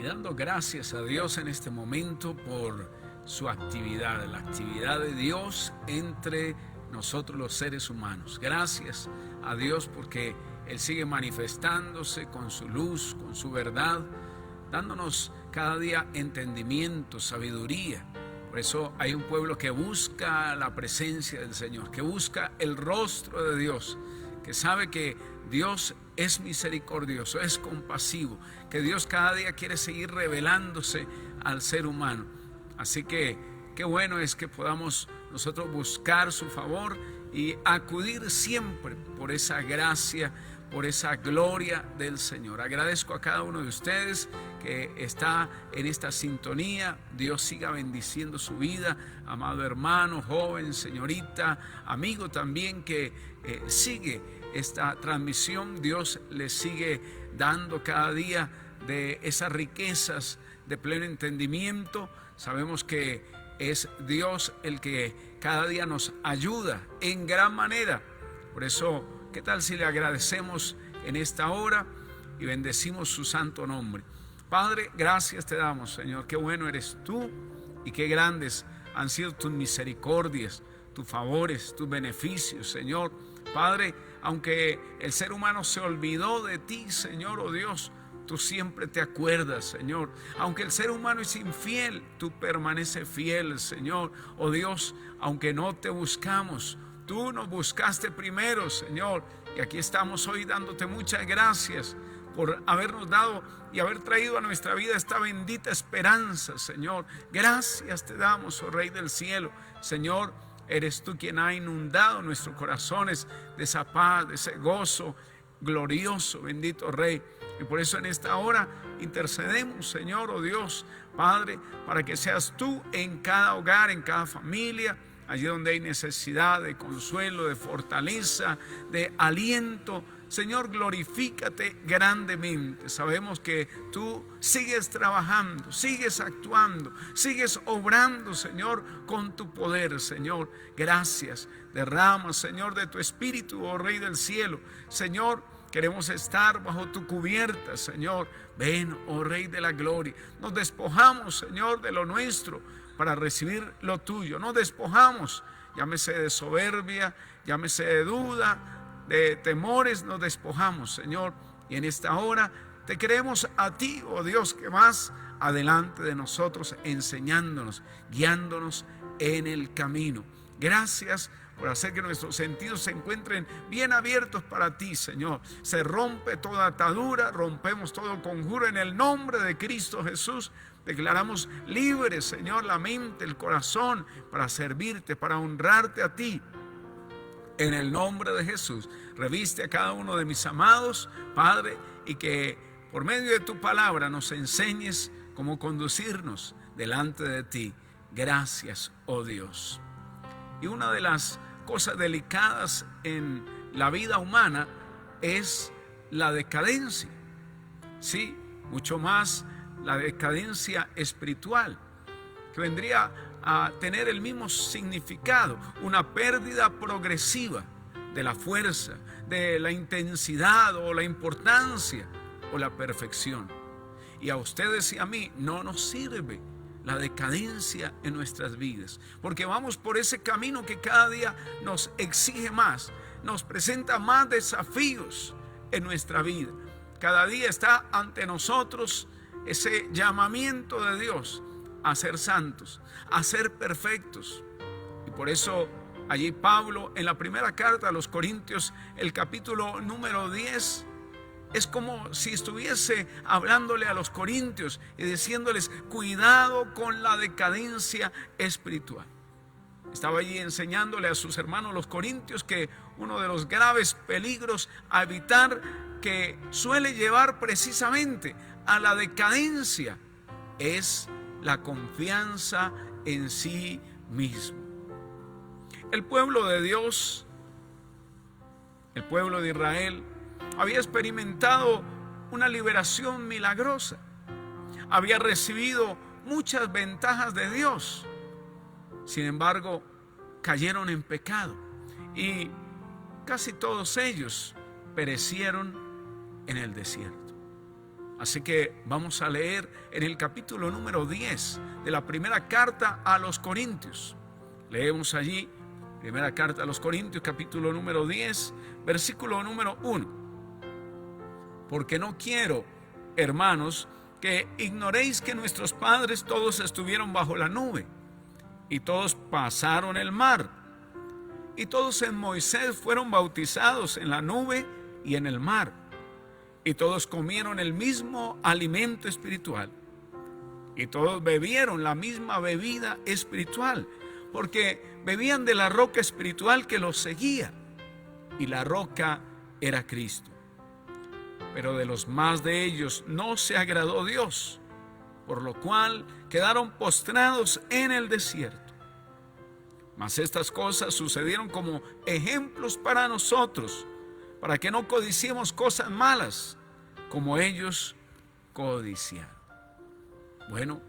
y dando gracias a Dios en este momento por su actividad, la actividad de Dios entre nosotros los seres humanos. Gracias a Dios porque Él sigue manifestándose con su luz, con su verdad, dándonos cada día entendimiento, sabiduría. Por eso hay un pueblo que busca la presencia del Señor, que busca el rostro de Dios, que sabe que Dios es misericordioso, es compasivo, que Dios cada día quiere seguir revelándose al ser humano. Así que qué bueno es que podamos nosotros buscar su favor y acudir siempre por esa gracia, por esa gloria del Señor. Agradezco a cada uno de ustedes que está en esta sintonía. Dios siga bendiciendo su vida, amado hermano, joven, señorita, amigo también que sigue esta transmisión. Dios le sigue dando cada día de esas riquezas de pleno entendimiento. Sabemos que es Dios el que cada día nos ayuda en gran manera. Por eso, ¿qué tal si le agradecemos en esta hora y bendecimos su santo nombre? Padre, gracias te damos, Señor. Qué bueno eres tú y qué grandes han sido tus misericordias, tus favores, tus beneficios, Señor. Padre, aunque el ser humano se olvidó de ti, Señor, oh Dios, tú siempre te acuerdas, Señor. Aunque el ser humano es infiel, tú permaneces fiel, Señor, oh Dios. Aunque no te buscamos, tú nos buscaste primero, Señor, y aquí estamos hoy dándote muchas gracias por habernos dado y haber traído a nuestra vida esta bendita esperanza, Señor. Gracias te damos, oh Rey del cielo. Señor, eres tú quien ha inundado nuestros corazones de esa paz, de ese gozo glorioso, bendito Rey. Y por eso en esta hora intercedemos, Señor, oh Dios, Padre, para que seas tú en cada hogar, en cada familia, allí donde hay necesidad de consuelo, de fortaleza, de aliento. Señor, glorifícate grandemente. Sabemos que tú sigues trabajando, sigues actuando, sigues obrando, Señor, con tu poder, Señor. Gracias. Derrama, Señor, de tu espíritu, oh Rey del cielo. Señor, queremos estar bajo tu cubierta, Señor. Ven, oh Rey de la gloria. Nos despojamos, Señor, de lo nuestro para recibir lo tuyo. Nos despojamos, llámese de soberbia, llámese de duda, de temores, nos despojamos, Señor. Y en esta hora te queremos a ti, oh Dios, que vas adelante de nosotros, enseñándonos, guiándonos en el camino. Gracias por hacer que nuestros sentidos se encuentren bien abiertos para ti, Señor. Se rompe toda atadura, rompemos todo conjuro en el nombre de Cristo Jesús. Declaramos libre, Señor, la mente, el corazón, para servirte, para honrarte a ti. En el nombre de Jesús, reviste a cada uno de mis amados, Padre, y que por medio de tu palabra nos enseñes cómo conducirnos delante de ti. Gracias, oh Dios. Y una de las cosas delicadas en la vida humana es la decadencia. Sí, mucho más la decadencia espiritual, que vendría a tener el mismo significado, una pérdida progresiva de la fuerza, de la intensidad o la importancia o la perfección. Y a ustedes y a mí no nos sirve la decadencia en nuestras vidas, porque vamos por ese camino que cada día nos exige más, nos presenta más desafíos en nuestra vida. Cada día está ante nosotros ese llamamiento de Dios a ser santos, a ser perfectos. Y por eso allí Pablo, en la primera carta a los Corintios, el capítulo número 10, es como si estuviese hablándole a los corintios y diciéndoles: cuidado con la decadencia espiritual. Estaba allí enseñándole a sus hermanos los corintios que uno de los graves peligros a evitar, que suele llevar precisamente a la decadencia, es la confianza en sí mismo. El pueblo de Dios, el pueblo de Israel, había experimentado una liberación milagrosa, había recibido muchas ventajas de Dios. Sin embargo, cayeron en pecado y casi todos ellos perecieron en el desierto. Así que vamos a leer en el capítulo número 10 de la primera carta a los Corintios. Leemos allí, primera carta a los Corintios, capítulo número 10, versículo número 1. Porque no quiero, hermanos, que ignoréis que nuestros padres todos estuvieron bajo la nube, y todos pasaron el mar, y todos en Moisés fueron bautizados en la nube y en el mar, y todos comieron el mismo alimento espiritual, y todos bebieron la misma bebida espiritual, porque bebían de la roca espiritual que los seguía, y la roca era Cristo. Pero de los más de ellos no se agradó Dios, por lo cual quedaron postrados en el desierto. Mas estas cosas sucedieron como ejemplos para nosotros, para que no codiciemos cosas malas, como ellos codiciaron. Bueno,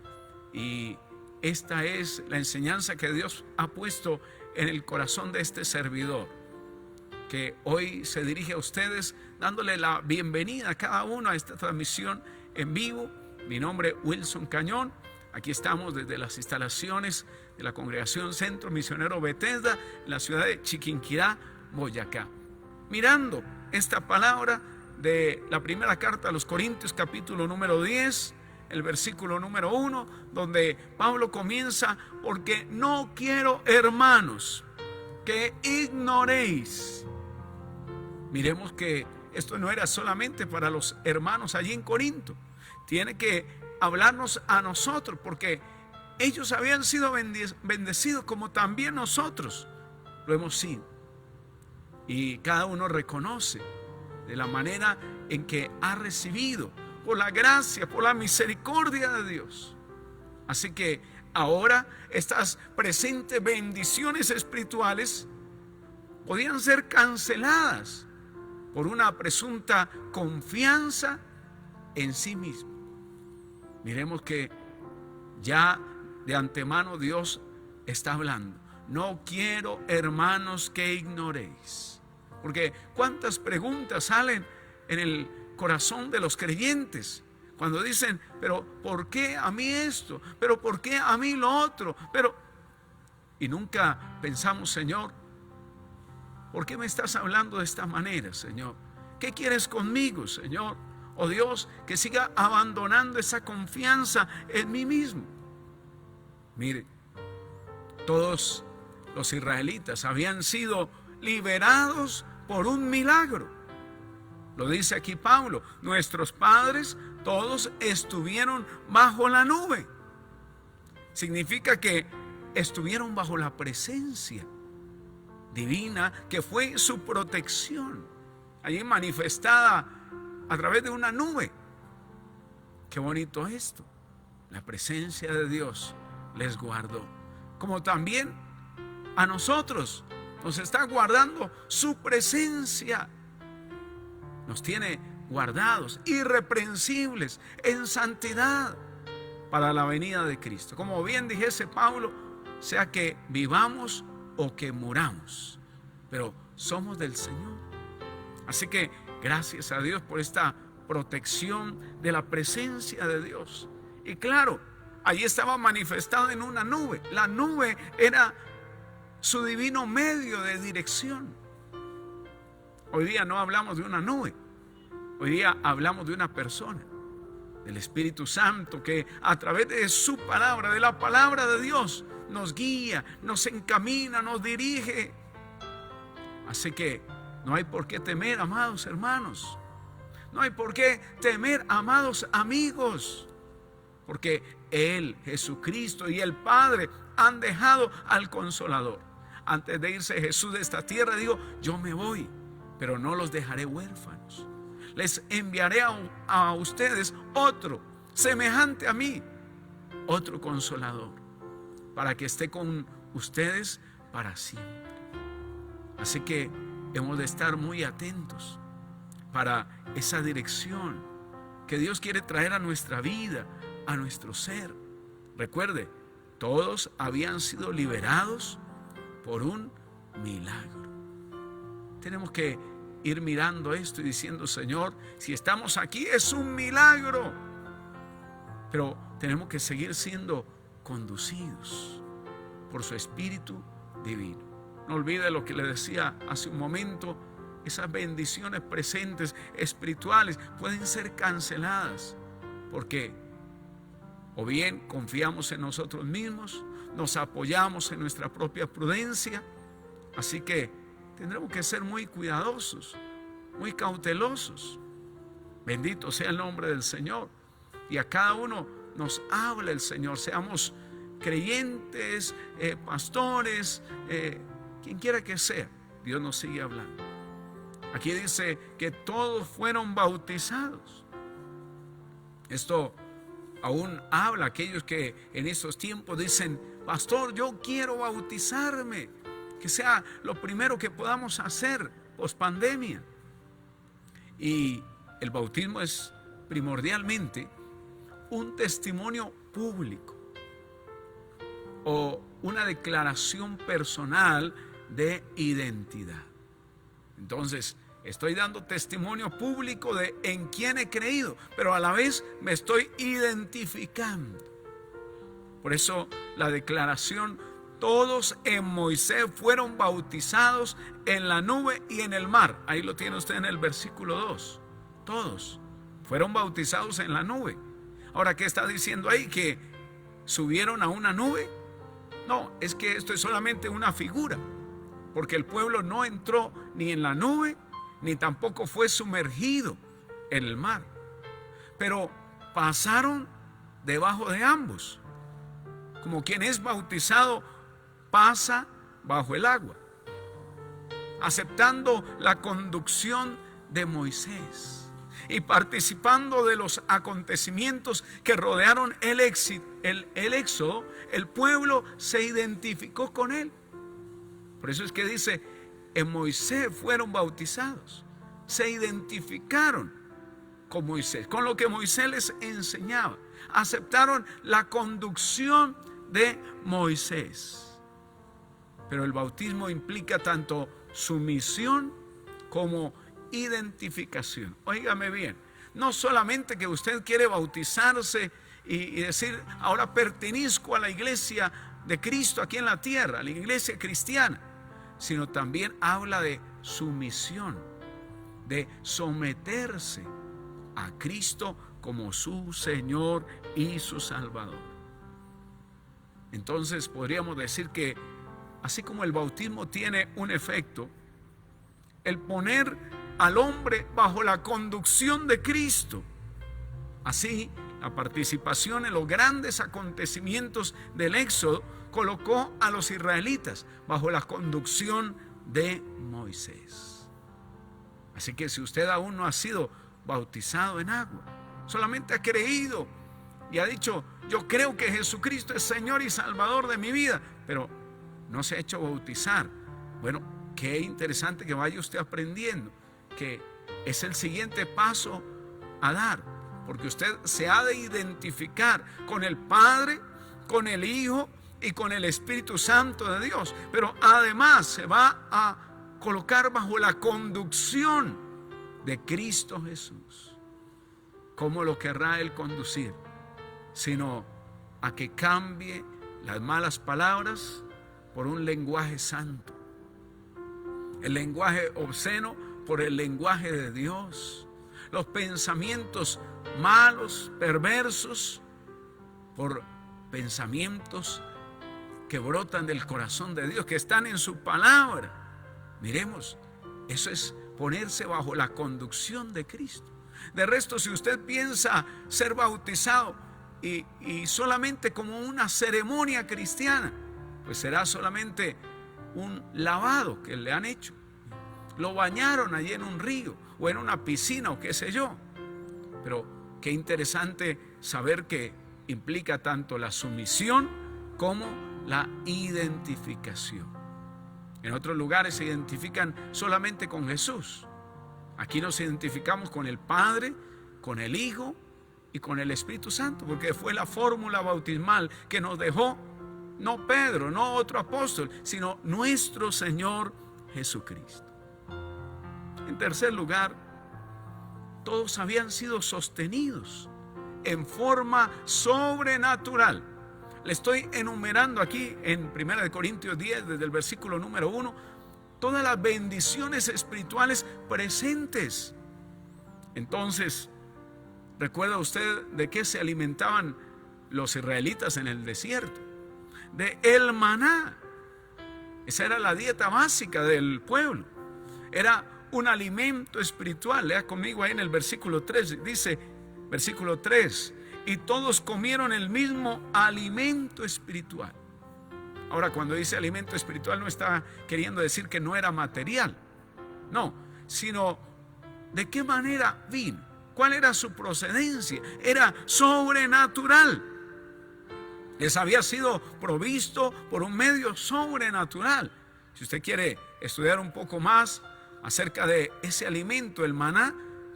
y esta es la enseñanza que Dios ha puesto en el corazón de este servidor, que hoy se dirige a ustedes dándole la bienvenida a cada uno a esta transmisión en vivo. Mi nombre es Wilson Cañón. Aquí estamos desde las instalaciones de la Congregación Centro Misionero Bethesda en la ciudad de Chiquinquirá, Boyacá, mirando esta palabra de la primera carta a los Corintios, capítulo número 10, el versículo número 1, donde Pablo comienza: porque no quiero, hermanos, que ignoréis. Miremos que esto no era solamente para los hermanos allí en Corinto, tiene que hablarnos a nosotros, porque ellos habían sido bendecidos como también nosotros lo hemos sido, y cada uno reconoce de la manera en que ha recibido por la gracia, por la misericordia de Dios. Así que ahora estas presentes bendiciones espirituales podían ser canceladas por una presunta confianza en sí mismo. Miremos que ya de antemano Dios está hablando. No quiero, hermanos, que ignoréis. Porque cuántas preguntas salen en el corazón de los creyentes cuando dicen: pero ¿por qué a mí esto? ¿Pero por qué a mí lo otro? Y nunca pensamos: Señor, ¿por qué me estás hablando de esta manera, Señor? ¿Qué quieres conmigo, Señor? Oh Dios, que siga abandonando esa confianza en mí mismo. Mire, todos los israelitas habían sido liberados por un milagro. Lo dice aquí Pablo: nuestros padres todos estuvieron bajo la nube. Significa que estuvieron bajo la presencia divina, que fue su protección, allí manifestada a través de una nube. Qué bonito esto. La presencia de Dios les guardó, como también a nosotros nos está guardando su presencia. Nos tiene guardados, irreprensibles, en santidad para la venida de Cristo. Como bien dijese Pablo: sea que vivamos o que muramos, pero somos del Señor. Así que gracias a Dios por esta protección de la presencia de Dios. Y claro, allí estaba manifestado en una nube. La nube era su divino medio de dirección. Hoy día no hablamos de una nube, hoy día hablamos de una persona, del Espíritu Santo, que a través de su palabra, de la palabra de Dios, nos guía, nos encamina, nos dirige. Así que no hay por qué temer, amados hermanos. No hay por qué temer, amados amigos, porque Él, Jesucristo y el Padre han dejado al Consolador. Antes de irse Jesús de esta tierra dijo: yo me voy, pero no los dejaré huérfanos. Les enviaré a ustedes otro semejante a mí, otro Consolador, para que esté con ustedes para siempre. Así que hemos de estar muy atentos para esa dirección que Dios quiere traer a nuestra vida, a nuestro ser. Recuerde, todos habían sido liberados por un milagro. Tenemos que ir mirando esto y diciendo: Señor, si estamos aquí es un milagro. Pero tenemos que seguir siendo conducidos por su Espíritu Divino. No olvide lo que le decía hace un momento: esas bendiciones presentes espirituales pueden ser canceladas porque o bien confiamos en nosotros mismos, nos apoyamos en nuestra propia prudencia. Así que tendremos que ser muy cuidadosos, muy cautelosos. Bendito sea el nombre del Señor. Y a cada uno nos habla el Señor, seamos creyentes, pastores, quien quiera que sea, Dios nos sigue hablando. Aquí dice que todos fueron bautizados. Esto aún habla a aquellos que en estos tiempos dicen: pastor, yo quiero bautizarme, que sea lo primero que podamos hacer post pandemia. Y el bautismo es primordialmente un testimonio público o una declaración personal de identidad. Entonces, estoy dando testimonio público de en quién he creído, pero a la vez me estoy identificando. Por eso la declaración: todos en Moisés fueron bautizados en la nube y en el mar. Ahí lo tiene usted en el versículo 2. Todos fueron bautizados en la nube. Ahora, ¿qué está diciendo ahí? ¿Que subieron a una nube? No, es que esto es solamente una figura, porque el pueblo no entró ni en la nube, ni tampoco fue sumergido en el mar, pero pasaron debajo de ambos, como quien es bautizado pasa bajo el agua, aceptando la conducción de Moisés y participando de los acontecimientos que rodearon el éxodo. El pueblo se identificó con él. Por eso es que dice: en Moisés fueron bautizados. Se identificaron con Moisés, con lo que Moisés les enseñaba. Aceptaron la conducción de Moisés. Pero el bautismo implica tanto sumisión como identificación. Óigame bien, no solamente que usted quiere bautizarse y decir: ahora pertenezco a la iglesia de Cristo aquí en la tierra, a la iglesia cristiana, sino también habla de sumisión, de someterse a Cristo como su Señor y su Salvador. Entonces podríamos decir que así como el bautismo tiene un efecto, el poner al hombre bajo la conducción de Cristo, así la participación en los grandes acontecimientos del Éxodo colocó a los israelitas bajo la conducción de Moisés. Así que si usted aún no ha sido bautizado en agua, solamente ha creído y ha dicho: yo creo que Jesucristo es Señor y Salvador de mi vida, pero no se ha hecho bautizar, bueno, qué interesante que vaya usted aprendiendo que es el siguiente paso a dar, porque usted se ha de identificar con el Padre, con el Hijo y con el Espíritu Santo de Dios, pero además se va a colocar bajo la conducción de Cristo Jesús. ¿Cómo lo querrá Él conducir? Sino a que cambie las malas palabras por un lenguaje santo, el lenguaje obsceno por el lenguaje de Dios, los pensamientos malos, perversos, por pensamientos que brotan del corazón de Dios, que están en su palabra. Miremos, eso es ponerse bajo la conducción de Cristo. De resto, si usted piensa ser bautizado y solamente como una ceremonia cristiana, pues será solamente un lavado que le han hecho. Lo bañaron allí en un río o en una piscina o qué sé yo. Pero qué interesante saber que implica tanto la sumisión como la identificación. En otros lugares se identifican solamente con Jesús. Aquí nos identificamos con el Padre, con el Hijo y con el Espíritu Santo, porque fue la fórmula bautismal que nos dejó no Pedro, no otro apóstol, sino nuestro Señor Jesucristo. En tercer lugar, todos habían sido sostenidos en forma sobrenatural. Le estoy enumerando aquí en 1 Corintios 10, desde el versículo número 1, todas las bendiciones espirituales presentes. Entonces, ¿recuerda usted de qué se alimentaban los israelitas en el desierto? De el maná. Esa era la dieta básica del pueblo. Era un alimento espiritual. Lea conmigo ahí en el versículo 3. Dice, versículo 3, y todos comieron el mismo alimento espiritual. Ahora, cuando dice alimento espiritual, no está queriendo decir que no era material. No, sino de qué manera vino. ¿Cuál era su procedencia? Era sobrenatural. Les había sido provisto por un medio sobrenatural. Si usted quiere estudiar un poco más acerca de ese alimento, el maná,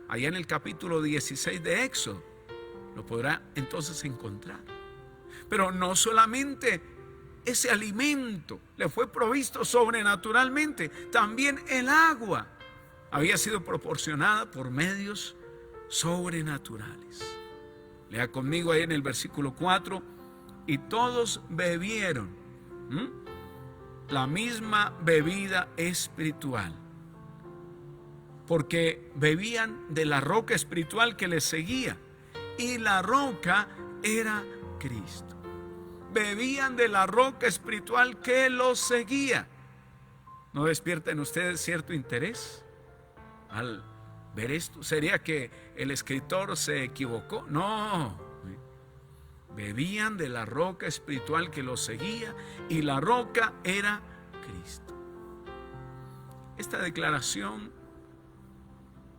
allá en el capítulo 16 de Éxodo, lo podrá entonces encontrar. Pero no solamente ese alimento le fue provisto sobrenaturalmente, también el agua había sido proporcionada por medios sobrenaturales. Lea conmigo ahí en el versículo 4, y todos bebieron la misma bebida espiritual, porque bebían de la roca espiritual que les seguía, y la roca era Cristo. Bebían de la roca espiritual que los seguía. ¿No despierta en ustedes cierto interés al ver esto? ¿Sería que el escritor se equivocó? No. Bebían de la roca espiritual que los seguía, y la roca era Cristo. Esta declaración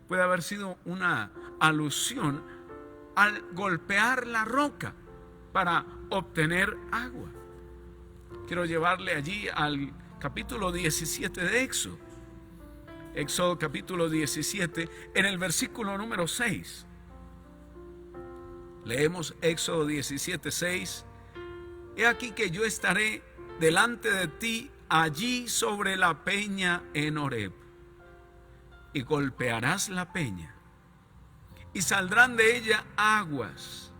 puede haber sido una alusión al golpear la roca para obtener agua. Quiero llevarle allí al capítulo 17 de Éxodo. Éxodo capítulo 17, en el versículo número 6. Leemos Éxodo 17, 6. He aquí que yo estaré delante de ti allí sobre la peña en Horeb, y golpearás la peña, y saldrán de ella aguas,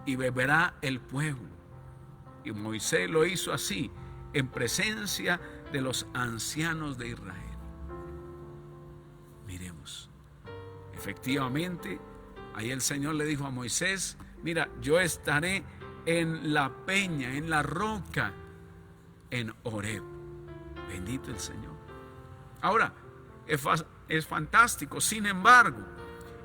y beberá el pueblo. Y Moisés lo hizo así en presencia de los ancianos de Israel. Miremos, efectivamente, ahí el Señor le dijo a Moisés: mira, yo estaré en la peña, en la roca, en Horeb. Bendito el Señor. Ahora, es fantástico, sin embargo,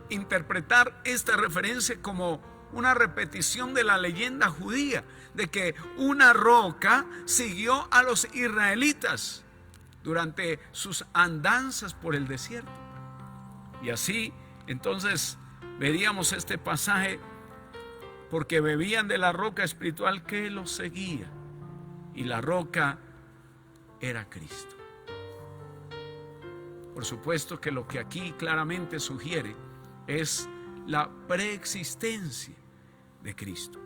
interpretar esta referencia como una repetición de la leyenda judía de que una roca siguió a los israelitas durante sus andanzas por el desierto. Y así, entonces, veríamos este pasaje: porque bebían de la roca espiritual que los seguía, y la roca era Cristo. Por supuesto que lo que aquí claramente sugiere es la preexistencia de Cristo.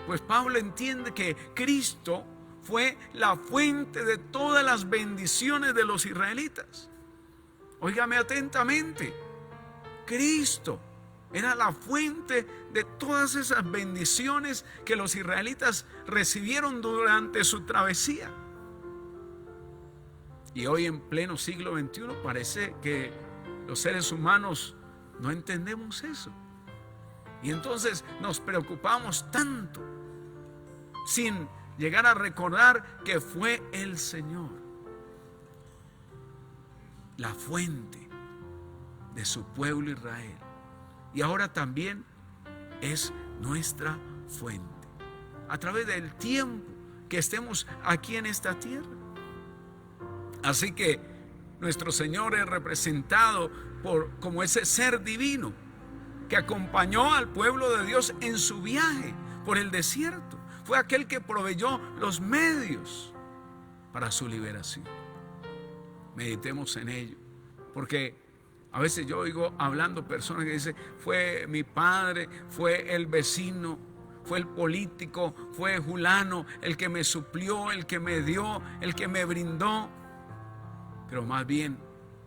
Pues Pablo entiende que Cristo fue la fuente de todas las bendiciones de los israelitas. Óigame atentamente, Cristo era la fuente de todas esas bendiciones que los israelitas recibieron durante su travesía. Y hoy, en pleno siglo XXI, parece que los seres humanos no entendemos eso. Y entonces nos preocupamos tanto sin llegar a recordar que fue el Señor la fuente de su pueblo Israel. Y ahora también es nuestra fuente a través del tiempo que estemos aquí en esta tierra. Así que nuestro Señor es representado como ese ser divino que acompañó al pueblo de Dios en su viaje por el desierto. Fue aquel que proveyó los medios para su liberación. Meditemos en ello, porque a veces yo oigo hablando personas que dicen: fue mi padre, fue el vecino, fue el político, fue fulano el que me suplió, el que me dio, el que me brindó. Pero más bien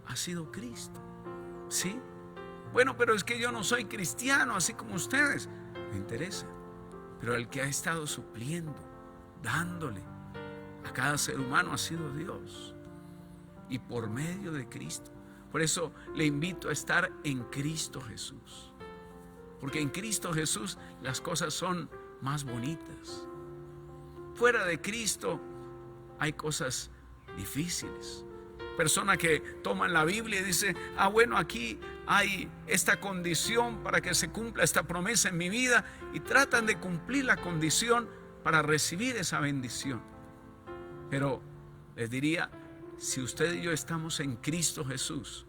ha sido Cristo. ¿Sí? Bueno, pero es que yo no soy cristiano, así como ustedes. No interesa. Pero el que ha estado supliendo, dándole a cada ser humano ha sido Dios. Y por medio de Cristo. Por eso le invito a estar en Cristo Jesús. Porque en Cristo Jesús las cosas son más bonitas. Fuera de Cristo hay cosas difíciles. Persona que toman la Biblia y dice, bueno, aquí hay esta condición para que se cumpla esta promesa en mi vida, y tratan de cumplir la condición para recibir esa bendición. Pero les diría, si usted y yo estamos en Cristo Jesús,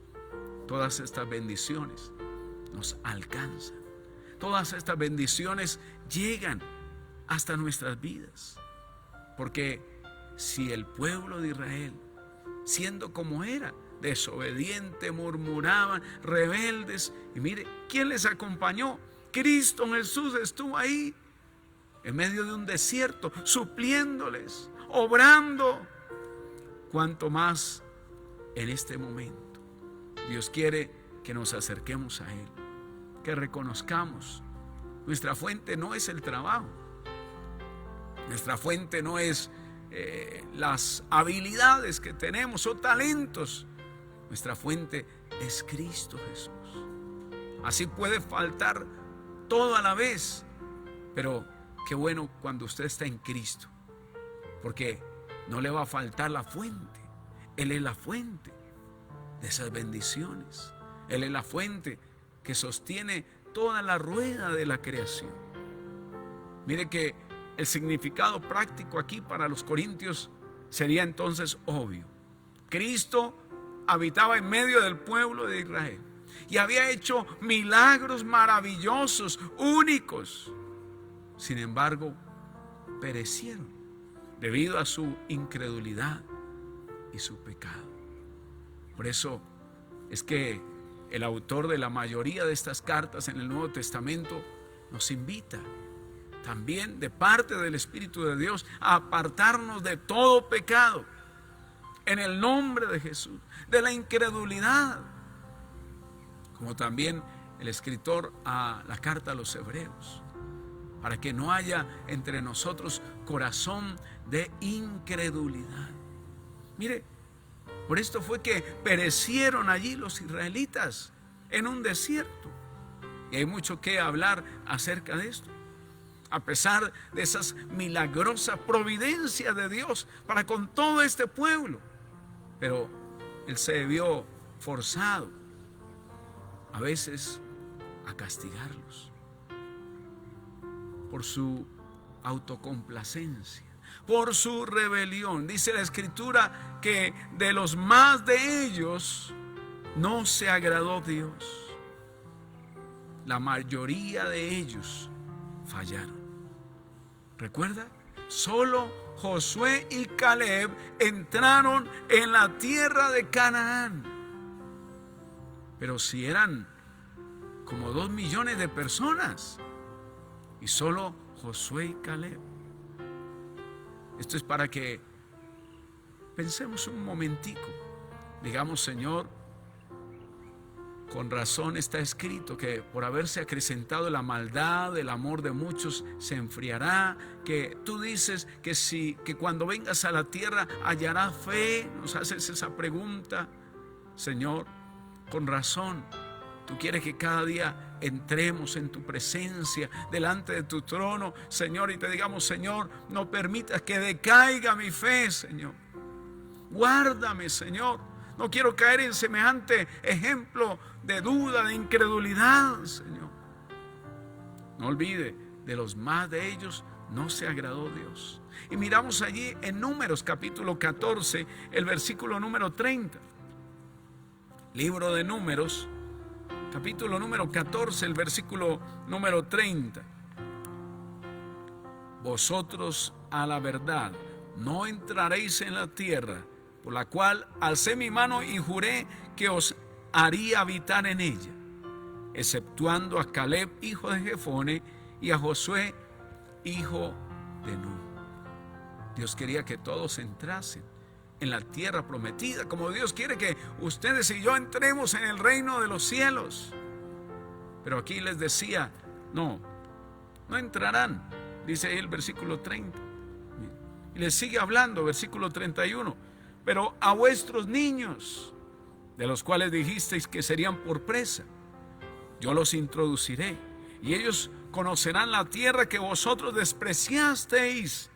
todas estas bendiciones nos alcanzan. Todas estas bendiciones llegan hasta nuestras vidas. Porque si el pueblo de Israel, siendo como era, desobediente, murmuraban, rebeldes, y mire, ¿quién les acompañó? Cristo Jesús estuvo ahí, en medio de un desierto, supliéndoles, obrando. Cuanto más en este momento Dios quiere que nos acerquemos a Él, que reconozcamos, nuestra fuente no es el trabajo, nuestra fuente no es las habilidades que tenemos o talentos. Nuestra fuente es Cristo Jesús. Así puede faltar todo a la vez, pero qué bueno cuando usted está en Cristo, porque no le va a faltar la fuente. Él es la fuente de esas bendiciones. Él es la fuente que sostiene toda la rueda de la creación. Mire que el significado práctico aquí para los corintios sería entonces obvio. Cristo habitaba en medio del pueblo de Israel y había hecho milagros maravillosos, únicos. Sin embargo, perecieron debido a su incredulidad y su pecado. Por eso es que el autor de la mayoría de estas cartas en el Nuevo Testamento nos invita también de parte del Espíritu de Dios a apartarnos de todo pecado en el nombre de Jesús, de la incredulidad, como también el escritor a la carta a los Hebreos, para que no haya entre nosotros corazón de incredulidad. Mire, por esto fue que perecieron allí los israelitas en un desierto, y hay mucho que hablar acerca de esto. A pesar de esas milagrosas providencias de Dios para con todo este pueblo, pero Él se vio forzado a veces a castigarlos por su autocomplacencia, por su rebelión. Dice la Escritura que de los más de ellos no se agradó Dios. La mayoría de ellos fallaron. ¿Recuerda? Solo Josué y Caleb entraron en la tierra de Canaán. Pero si eran como 2 millones de personas y solo Josué y Caleb. Esto es para que pensemos un momentico. Digamos, Señor, con razón está escrito que por haberse acrecentado la maldad, el amor de muchos se enfriará. Que tú dices que cuando vengas a la tierra hallará fe. Nos haces esa pregunta. Señor, con razón, tú quieres que cada día entremos en tu presencia, delante de tu trono, Señor, y te digamos, Señor, no permitas que decaiga mi fe, Señor. Guárdame, Señor. No quiero caer en semejante ejemplo de duda, de incredulidad, Señor. No olvide, de los más de ellos no se agradó Dios. Y miramos allí en Números capítulo 14, el versículo número 30. Libro de Números, capítulo número 14, el versículo número 30. Vosotros a la verdad no entraréis en la tierra, por la cual alcé mi mano y juré que os haría habitar en ella, exceptuando a Caleb, hijo de Jefone, y a Josué, hijo de Nun. Dios quería que todos entrasen en la tierra prometida, como Dios quiere que ustedes y yo entremos en el reino de los cielos. Pero aquí les decía, no entrarán, dice ahí el versículo 30. Y les sigue hablando, versículo 31. Pero a vuestros niños, de los cuales dijisteis que serían por presa, yo los introduciré, y ellos conocerán la tierra que vosotros despreciasteis.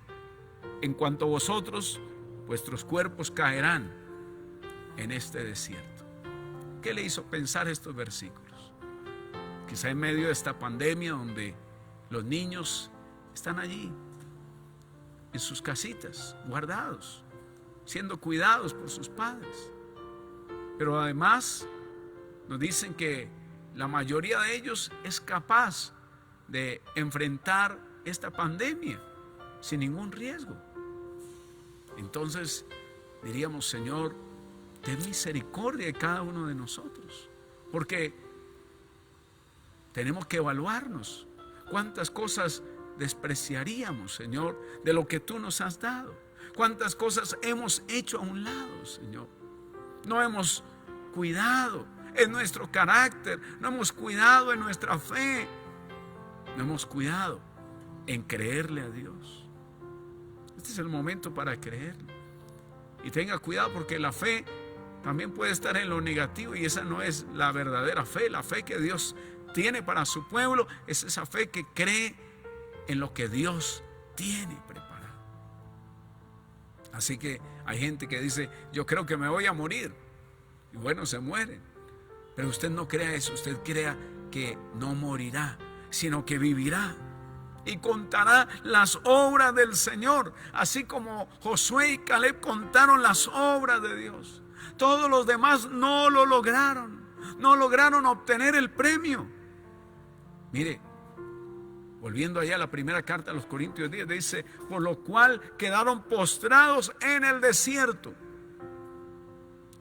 En cuanto a vosotros, vuestros cuerpos caerán en este desierto. ¿Qué le hizo pensar estos versículos? Quizá en medio de esta pandemia donde los niños están allí, en sus casitas, guardados, siendo cuidados por sus padres. Pero además nos dicen que la mayoría de ellos es capaz de enfrentar esta pandemia sin ningún riesgo. Entonces diríamos, Señor, ten misericordia de cada uno de nosotros, porque tenemos que evaluarnos. ¿Cuántas cosas despreciaríamos, Señor, de lo que tú nos has dado? ¿Cuántas cosas hemos hecho a un lado, Señor? No hemos cuidado en nuestro carácter, no hemos cuidado en nuestra fe, no hemos cuidado en creerle a Dios. Este es el momento para creerle. Y tenga cuidado, porque la fe también puede estar en lo negativo, y esa no es la verdadera fe. La fe que Dios tiene para su pueblo es esa fe que cree en lo que Dios tiene preparado. Así que hay gente que dice, yo creo que me voy a morir, y bueno, se mueren. Pero usted no crea eso, usted crea que no morirá, sino que vivirá y contará las obras del Señor, así como Josué y Caleb contaron las obras de Dios. Todos los demás no lo lograron, no lograron obtener el premio. Mire, volviendo allá a la primera carta a los Corintios 10, dice, por lo cual quedaron postrados en el desierto.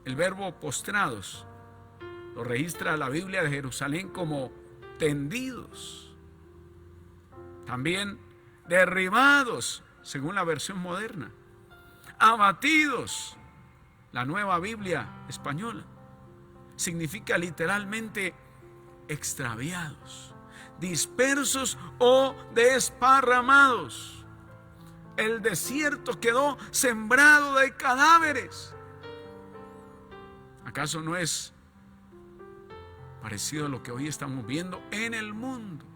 El verbo postrados lo registra la Biblia de Jerusalén como tendidos. También derribados, según la versión moderna. Abatidos, la Nueva Biblia española. Significa literalmente extraviados, dispersos o desparramados. El desierto quedó sembrado de cadáveres. ¿Acaso no es parecido a lo que hoy estamos viendo en el mundo?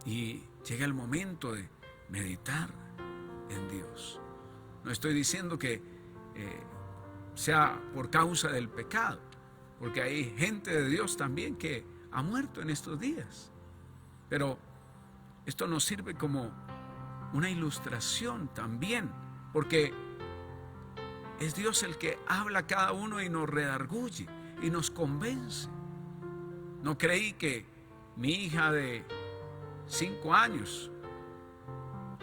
Y llega el momento de meditar en Dios. No estoy diciendo que sea por causa del pecado, porque hay gente de Dios también que ha muerto en estos días. Pero esto nos sirve como una ilustración también, porque es Dios el que habla a cada uno y nos redarguye y nos convence. No creí que mi hija de 5 años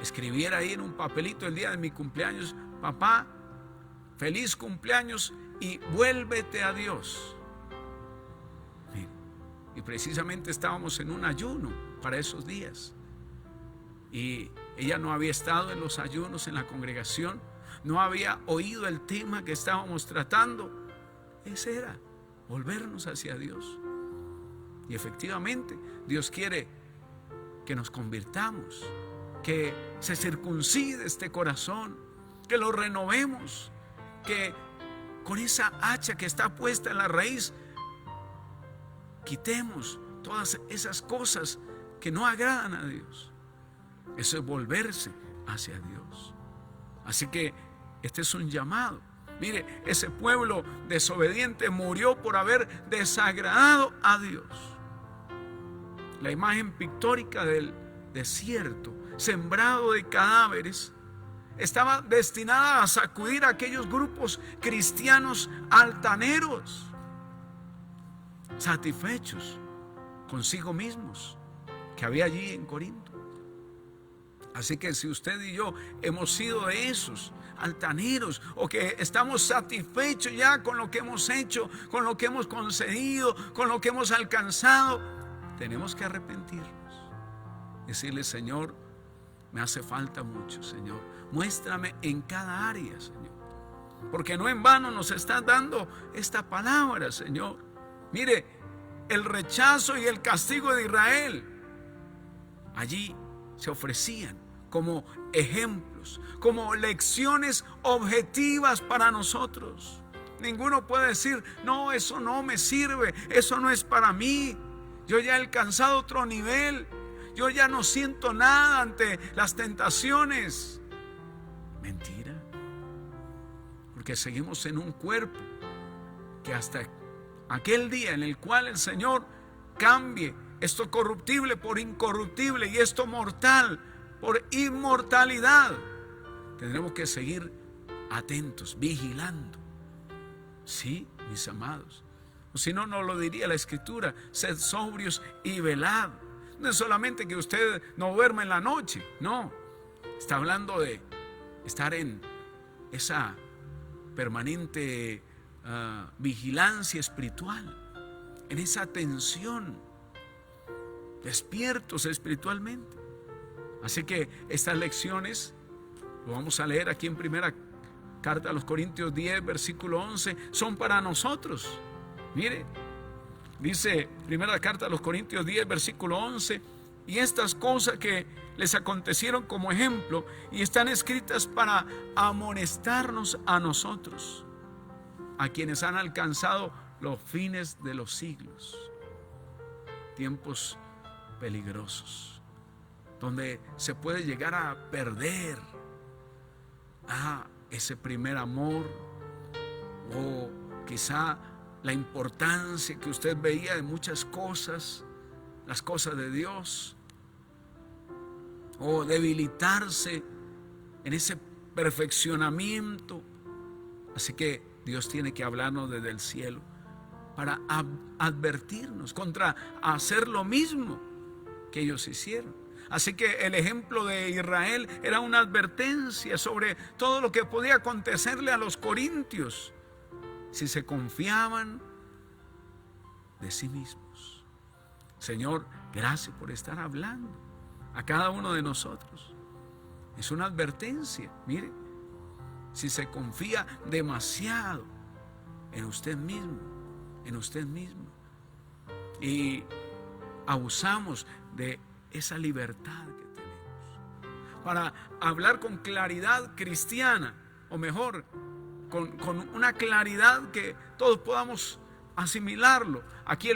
escribiera ahí en un papelito el día de mi cumpleaños, papá, feliz cumpleaños y vuélvete a Dios. Y precisamente estábamos en un ayuno para esos días, y ella no había estado en los ayunos en la congregación, no había oído el tema que estábamos tratando. Ese era volvernos hacia Dios. Y efectivamente Dios quiere que nos convirtamos, que se circuncide este corazón, que lo renovemos, que con esa hacha que está puesta en la raíz quitemos todas esas cosas que no agradan a Dios. Eso es volverse hacia Dios. Así que este es un llamado. Mire, ese pueblo desobediente murió por haber desagradado a Dios. La imagen pictórica del desierto, sembrado de cadáveres, estaba destinada a sacudir a aquellos grupos cristianos altaneros, satisfechos consigo mismos, que había allí en Corinto. Así que si usted y yo hemos sido de esos altaneros, o que estamos satisfechos ya con lo que hemos hecho, con lo que hemos conseguido, con lo que hemos alcanzado, tenemos que arrepentirnos, decirle: Señor, me hace falta mucho, Señor. Muéstrame en cada área, Señor. Porque no en vano nos está dando esta palabra, Señor. Mire, el rechazo y el castigo de Israel allí se ofrecían como ejemplos, como lecciones objetivas para nosotros. Ninguno puede decir, no, eso no me sirve, eso no es para mí. Yo ya he alcanzado otro nivel. Yo ya no siento nada ante las tentaciones. Mentira. Porque seguimos en un cuerpo que hasta aquel día en el cual el Señor cambie esto corruptible por incorruptible y esto mortal por inmortalidad, tendremos que seguir atentos, vigilando. Sí, mis amados. O si no, no lo diría la Escritura: sed sobrios y velad. No es solamente que usted no duerma en la noche, no. Está hablando de estar en esa permanente vigilancia espiritual, en esa atención, despiertos espiritualmente. Así que estas lecciones lo vamos a leer aquí en primera carta a los Corintios 10, versículo 11, son para nosotros. Mire, dice primera carta a los Corintios 10, versículo 11, y estas cosas que les acontecieron como ejemplo y están escritas para amonestarnos a nosotros, a quienes han alcanzado los fines de los siglos. Tiempos peligrosos, donde se puede llegar a perder ese primer amor, o quizá la importancia que usted veía de muchas cosas, las cosas de Dios, o debilitarse en ese perfeccionamiento. Así que Dios tiene que hablarnos desde el cielo para advertirnos contra hacer lo mismo que ellos hicieron. Así que el ejemplo de Israel era una advertencia sobre todo lo que podía acontecerle a los corintios si se confiaban de sí mismos. Señor, gracias por estar hablando a cada uno de nosotros. Es una advertencia. Mire, si se confía demasiado en usted mismo, y abusamos de esa libertad que tenemos para hablar con claridad cristiana, o mejor, con una claridad que todos podamos asimilarlo. Aquí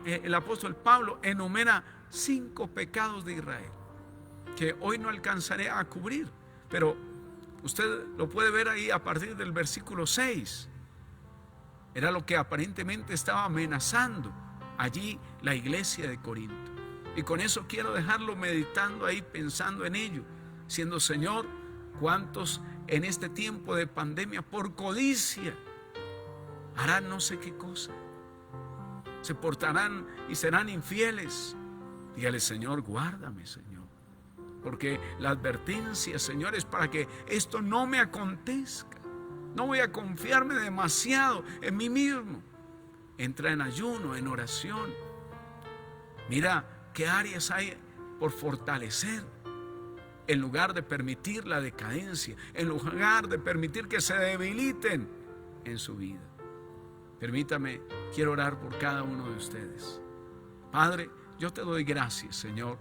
el apóstol Pablo enumera 5 pecados de Israel que hoy no alcanzaré a cubrir, pero usted lo puede ver ahí a partir del versículo 6. Era lo que aparentemente estaba amenazando allí la iglesia de Corinto. Y con eso quiero dejarlo meditando ahí, pensando en ello, siendo: Señor, ¿cuántos en este tiempo de pandemia por codicia harán no sé qué cosa? Se portarán y serán infieles. Dígale: Señor, guárdame, Señor, porque la advertencia, Señor, es para que esto no me acontezca. No voy a confiarme demasiado en mí mismo. Entra en ayuno, en oración. Mira qué áreas hay por fortalecer, en lugar de permitir la decadencia, en lugar de permitir que se debiliten en su vida. Permítame, quiero orar por cada uno de ustedes. Padre, yo te doy gracias, Señor,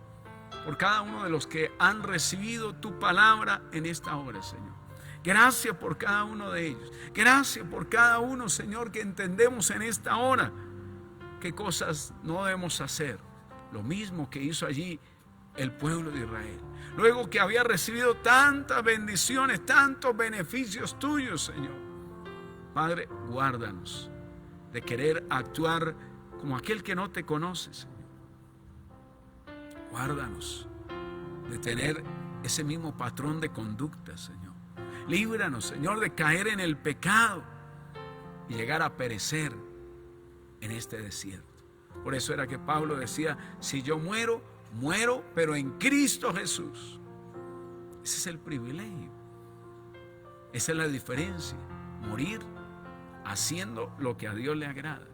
por cada uno de los que han recibido tu palabra en esta hora, Señor. Gracias por cada uno de ellos. Gracias por cada uno, Señor, que entendemos en esta hora qué cosas no debemos hacer. Lo mismo que hizo allí el pueblo de Israel. Luego que había recibido tantas bendiciones, tantos beneficios tuyos, Señor. Padre, guárdanos de querer actuar como aquel que no te conoce, Señor. Guárdanos de tener ese mismo patrón de conducta, Señor. Líbranos, Señor, de caer en el pecado y llegar a perecer en este desierto. Por eso era que Pablo decía: si yo muero, muero, pero en Cristo Jesús. Ese es el privilegio. Esa es la diferencia. Morir haciendo lo que a Dios le agrada.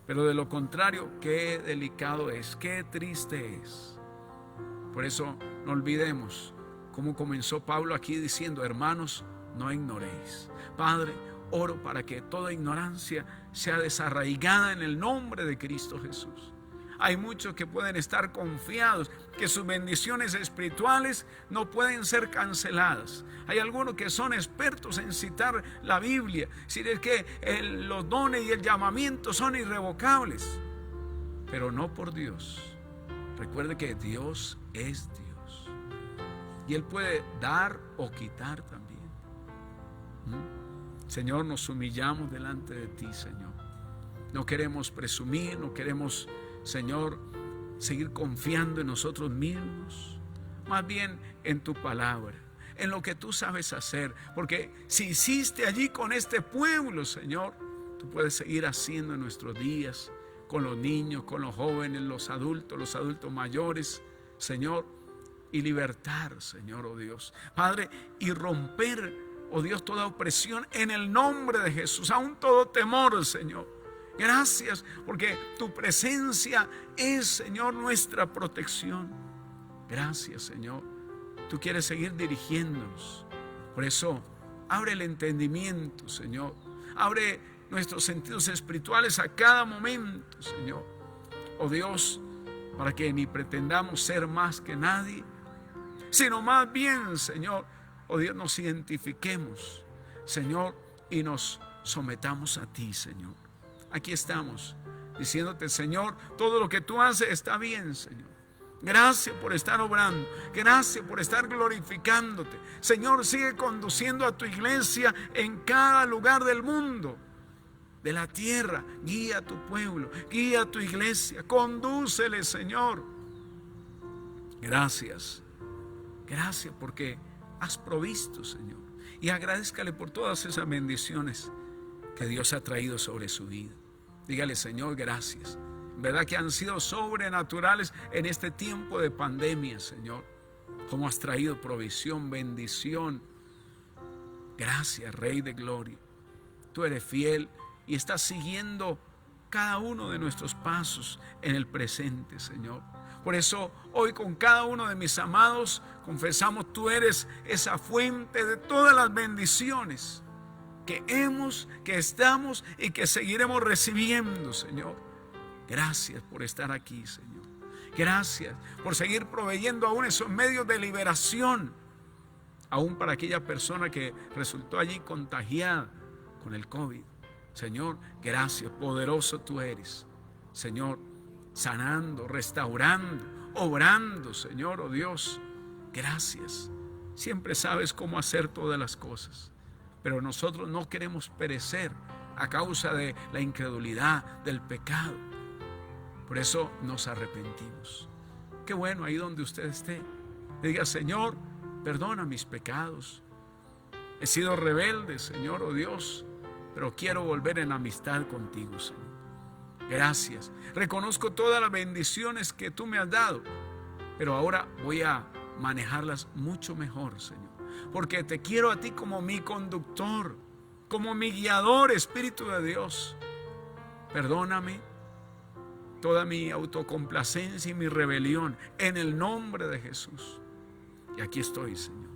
Pero de lo contrario, qué delicado es, qué triste es. Por eso no olvidemos como comenzó Pablo aquí diciendo: hermanos, no ignoréis. Padre, oro para que toda ignorancia sea desarraigada en el nombre de Cristo Jesús. Hay muchos que pueden estar confiados que sus bendiciones espirituales no pueden ser canceladas. Hay algunos que son expertos en citar la Biblia, si es que los dones y el llamamiento son irrevocables, pero no por Dios. Recuerde que Dios es Dios y Él puede dar o quitar también. Señor, nos humillamos delante de ti, Señor. No queremos presumir, no queremos, Señor, seguir confiando en nosotros mismos, más bien en tu palabra, en lo que tú sabes hacer, porque si hiciste allí con este pueblo, Señor, tú puedes seguir haciendo en nuestros días, con los niños, con los jóvenes, los adultos mayores, Señor, y libertar, Señor, oh Dios, Padre, y romper, oh Dios, toda opresión en el nombre de Jesús, aún todo temor, Señor. Gracias porque tu presencia es, Señor, nuestra protección. Gracias, Señor. Tú quieres seguir dirigiéndonos. Por eso, abre el entendimiento, Señor. Abre nuestros sentidos espirituales a cada momento, Señor. Oh Dios, para que ni pretendamos ser más que nadie, sino más bien, Señor, oh Dios, nos identifiquemos, Señor, y nos sometamos a ti, Señor. Aquí estamos diciéndote, Señor, todo lo que tú haces está bien, Señor. Gracias por estar obrando, gracias por estar glorificándote. Señor, sigue conduciendo a tu iglesia en cada lugar del mundo, de la tierra. Guía a tu pueblo, guía a tu iglesia, condúcele, Señor. Gracias, gracias porque has provisto, Señor. Y agradézcale por todas esas bendiciones que Dios ha traído sobre su vida. Dígale, Señor, gracias. ¿Verdad que han sido sobrenaturales en este tiempo de pandemia, Señor? Cómo has traído provisión, bendición. Gracias, Rey de Gloria. Tú eres fiel y estás siguiendo cada uno de nuestros pasos en el presente, Señor. Por eso hoy con cada uno de mis amados confesamos, tú eres esa fuente de todas las bendiciones que estamos y que seguiremos recibiendo, Señor. Gracias por estar aquí, Señor. Gracias por seguir proveyendo aún esos medios de liberación, aún para aquella persona que resultó allí contagiada con el COVID. Señor, gracias, poderoso tú eres, Señor, sanando, restaurando, obrando, Señor, oh Dios. Gracias. Siempre sabes cómo hacer todas las cosas. Pero nosotros no queremos perecer a causa de la incredulidad, del pecado. Por eso nos arrepentimos. Qué bueno, ahí donde usted esté, diga, Señor, perdona mis pecados. He sido rebelde, Señor, oh Dios, pero quiero volver en amistad contigo, Señor. Gracias. Reconozco todas las bendiciones que tú me has dado, pero ahora voy a manejarlas mucho mejor, Señor. Porque te quiero a ti como mi conductor, como mi guiador, Espíritu de Dios. Perdóname toda mi autocomplacencia y mi rebelión en el nombre de Jesús. Y aquí estoy, Señor,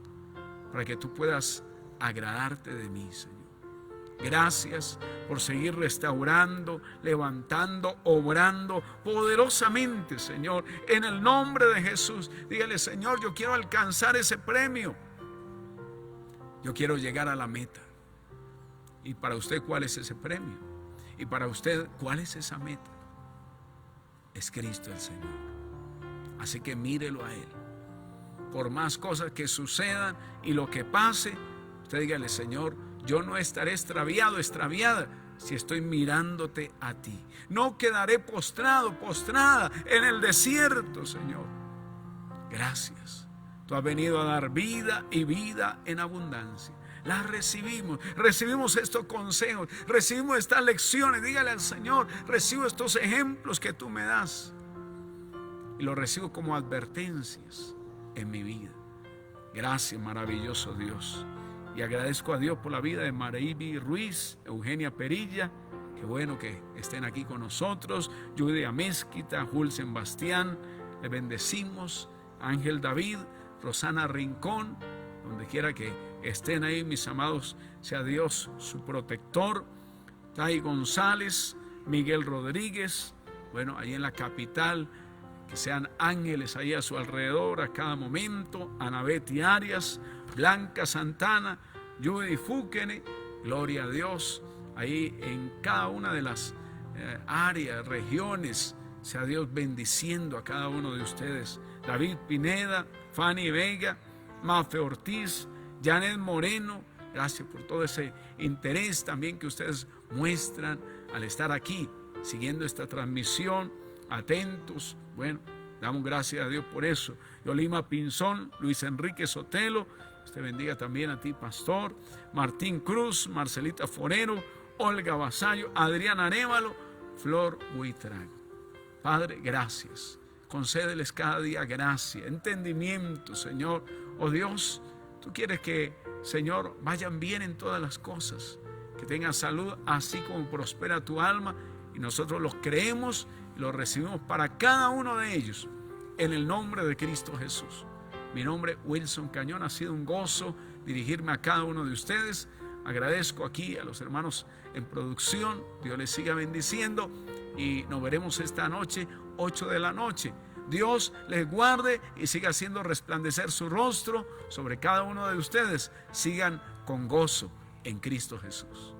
para que tú puedas agradarte de mí, Señor. Gracias por seguir restaurando, levantando, obrando poderosamente, Señor, en el nombre de Jesús. Dígale, Señor, yo quiero alcanzar ese premio. Yo quiero llegar a la meta. Y para usted, ¿cuál es ese premio? Y para usted, ¿cuál es esa meta? Es Cristo el Señor. Así que mírelo a Él. Por más cosas que sucedan y lo que pase, usted dígale, Señor, yo no estaré extraviado, extraviada, si estoy mirándote a ti. No quedaré postrado, postrada en el desierto, Señor. Gracias. Tú has venido a dar vida y vida en abundancia. Las recibimos estos consejos, recibimos estas lecciones. Dígale al Señor, recibo estos ejemplos que tú me das y los recibo como advertencias en mi vida. Gracias, maravilloso Dios. Y agradezco a Dios por la vida de Maraibi Ruiz, Eugenia Perilla. Qué bueno que estén aquí con nosotros. Judy Amezquita, Julsen Bastián, le bendecimos. Ángel David, Rosana Rincón, donde quiera que estén ahí, mis amados, sea Dios su protector. Tai González, Miguel Rodríguez, bueno, ahí en la capital, que sean ángeles ahí a su alrededor a cada momento. Anabeti Arias, Blanca Santana, Judy Fúquene, gloria a Dios, ahí en cada una de las áreas, regiones, sea Dios bendiciendo a cada uno de ustedes. David Pineda, Fanny Vega, Mafe Ortiz, Janet Moreno, gracias por todo ese interés también que ustedes muestran al estar aquí, siguiendo esta transmisión, atentos. Bueno, damos gracias a Dios por eso. Yolima Pinzón, Luis Enrique Sotelo, usted bendiga también a ti, pastor. Martín Cruz, Marcelita Forero, Olga Vasallo, Adriana Arévalo, Flor Buitrago. Padre, gracias. Concédeles cada día gracia, entendimiento, Señor. Oh Dios, tú quieres que, Señor, vayan bien en todas las cosas, que tengan salud, así como prospera tu alma, y nosotros los creemos y los recibimos para cada uno de ellos, en el nombre de Cristo Jesús. Mi nombre es Wilson Cañón, ha sido un gozo dirigirme a cada uno de ustedes. Agradezco aquí a los hermanos en producción, Dios les siga bendiciendo y nos veremos esta noche, 8 de la noche. Dios les guarde y siga haciendo resplandecer su rostro sobre cada uno de ustedes. Sigan con gozo en Cristo Jesús.